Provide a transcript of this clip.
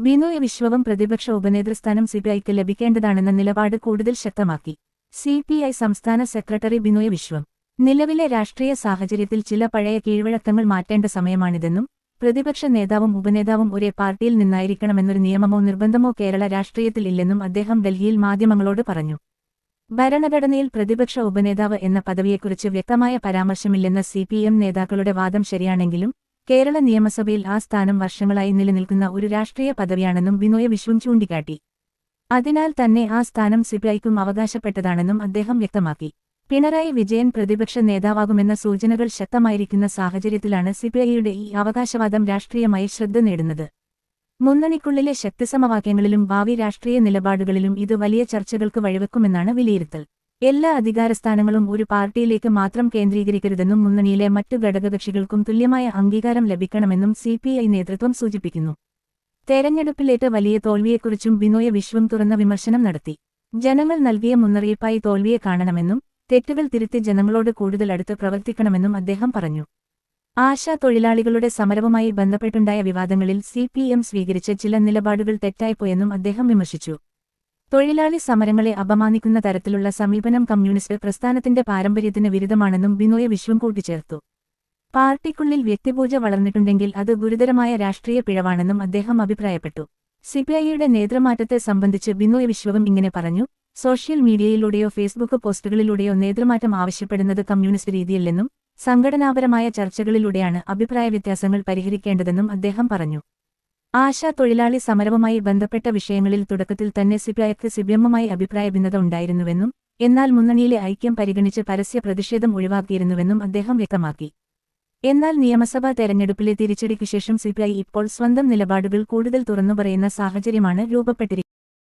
ബിനോയ് വിശ്വവും പ്രതിപക്ഷ ഉപനേതൃസ്ഥാനം സിപിഐക്ക് ലഭിക്കേണ്ടതാണെന്ന നിലപാട് കൂടുതൽ ശക്തമാക്കി. സിപിഐ സംസ്ഥാന സെക്രട്ടറി ബിനോയ് വിശ്വം നിലവിലെ രാഷ്ട്രീയ സാഹചര്യത്തിൽ ചില പഴയ കീഴ്വഴക്കങ്ങൾ മാറ്റേണ്ട സമയമാണിതെന്നും പ്രതിപക്ഷ നേതാവും ഉപനേതാവും ഒരേ പാർട്ടിയിൽ നിന്നായിരിക്കണമെന്നൊരു നിയമമോ നിർബന്ധമോ കേരള രാഷ്ട്രീയത്തിൽ ഇല്ലെന്നും അദ്ദേഹം ഡൽഹിയിൽ മാധ്യമങ്ങളോട് പറഞ്ഞു. ഭരണഘടനയിൽ പ്രതിപക്ഷ ഉപനേതാവ് എന്ന പദവിയെക്കുറിച്ച് വ്യക്തമായ പരാമർശമില്ലെന്ന സിപിഎം നേതാക്കളുടെ വാദം ശരിയാണെങ്കിലും കേരള നിയമസഭയിൽ ആ സ്ഥാനം വർഷങ്ങളായി നിലനിൽക്കുന്ന ഒരു രാഷ്ട്രീയ പദവിയാണെന്നും ബിനോയ് വിശ്വം ചൂണ്ടിക്കാട്ടി. അതിനാൽ തന്നെ ആ സ്ഥാനം സിപിഐക്കും അവകാശപ്പെട്ടതാണെന്നും അദ്ദേഹം വ്യക്തമാക്കി. പിണറായി വിജയൻ പ്രതിപക്ഷ നേതാവാകുമെന്ന സൂചനകൾ ശക്തമായിരിക്കുന്ന സാഹചര്യത്തിലാണ് സിപിഐയുടെ ഈ അവകാശവാദം രാഷ്ട്രീയമായി ശ്രദ്ധ നേടുന്നത്. മുന്നണിക്കുള്ളിലെ ശക്തിസമവാക്യങ്ങളിലും ഭാവി രാഷ്ട്രീയ നിലപാടുകളിലും ഇത് വലിയ ചർച്ചകൾക്ക് വഴിവെക്കുമെന്നാണ് വിലയിരുത്തൽ. എല്ലാ അധികാരസ്ഥാനങ്ങളും ഒരു പാർട്ടിയിലേക്ക് മാത്രം കേന്ദ്രീകരിക്കരുതെന്നും മുന്നണിയിലെ മറ്റു ഘടകകക്ഷികൾക്കും തുല്യമായ അംഗീകാരം ലഭിക്കണമെന്നും സിപിഐ നേതൃത്വം സൂചിപ്പിക്കുന്നു. തെരഞ്ഞെടുപ്പിലേറ്റ വലിയ തോൽവിയെക്കുറിച്ചും ബിനോയ് വിശ്വം തുറന്ന വിമർശനം നടത്തി. ജനങ്ങൾ നൽകിയ മുന്നറിയിപ്പായി തോൽവിയെ കാണണമെന്നും തെറ്റുകൾ തിരുത്തി ജനങ്ങളോട് കൂടുതൽ അടുത്ത് പ്രവർത്തിക്കണമെന്നും അദ്ദേഹം പറഞ്ഞു. ആശാ തൊഴിലാളികളുടെ സമരവുമായി ബന്ധപ്പെട്ടുണ്ടായ വിവാദങ്ങളിൽ സിപിഎം സ്വീകരിച്ച ചില നിലപാടുകൾ തെറ്റായിപ്പോയെന്നും അദ്ദേഹം വിമർശിച്ചു. തൊഴിലാളി സമരങ്ങളെ അപമാനിക്കുന്ന തരത്തിലുള്ള സമീപനം കമ്മ്യൂണിസ്റ്റ് പ്രസ്ഥാനത്തിന്റെ പാരമ്പര്യത്തിന് വിരുദ്ധമാണെന്നും ബിനോയ് വിശ്വം കൂട്ടിച്ചേർത്തു. പാർട്ടിക്കുള്ളിൽ വ്യക്തിപൂജ വളർന്നിട്ടുണ്ടെങ്കിൽ അത് ഗുരുതരമായ രാഷ്ട്രീയ പിഴവാണെന്നും അദ്ദേഹം അഭിപ്രായപ്പെട്ടു. സിപിഐയുടെ നേതൃമാറ്റത്തെ സംബന്ധിച്ച് ബിനോയ് വിശ്വവും ഇങ്ങനെ പറഞ്ഞു. സോഷ്യൽ മീഡിയയിലൂടെയോ ഫേസ്ബുക്ക് പോസ്റ്റുകളിലൂടെയോ നേതൃമാറ്റം ആവശ്യപ്പെടുന്നത് കമ്മ്യൂണിസ്റ്റ് രീതിയല്ലെന്നും സംഘടനാപരമായ ചർച്ചകളിലൂടെയാണ് അഭിപ്രായ വ്യത്യാസങ്ങൾ പരിഹരിക്കേണ്ടതെന്നും അദ്ദേഹം പറഞ്ഞു. ആശാ തൊഴിലാളി സമരവുമായി ബന്ധപ്പെട്ട വിഷയങ്ങളിൽ തുടക്കത്തിൽ തന്നെ സിപിഐക്ക് സിപിഎമ്മുമായി അഭിപ്രായ ഭിന്നത ഉണ്ടായിരുന്നുവെന്നും എന്നാൽ മുന്നണിയിലെ ഐക്യം പരിഗണിച്ച് പരസ്യ പ്രതിഷേധം ഒഴിവാക്കിയിരുന്നുവെന്നും അദ്ദേഹം വ്യക്തമാക്കി. എന്നാൽ നിയമസഭാ തെരഞ്ഞെടുപ്പിലെ തിരിച്ചടിക്കുശേഷം സിപിഐ ഇപ്പോൾ സ്വന്തം നിലപാടുകൾ കൂടുതൽ തുറന്നുപറയുന്ന സാഹചര്യമാണ് രൂപപ്പെട്ടിരിക്കുന്നത്.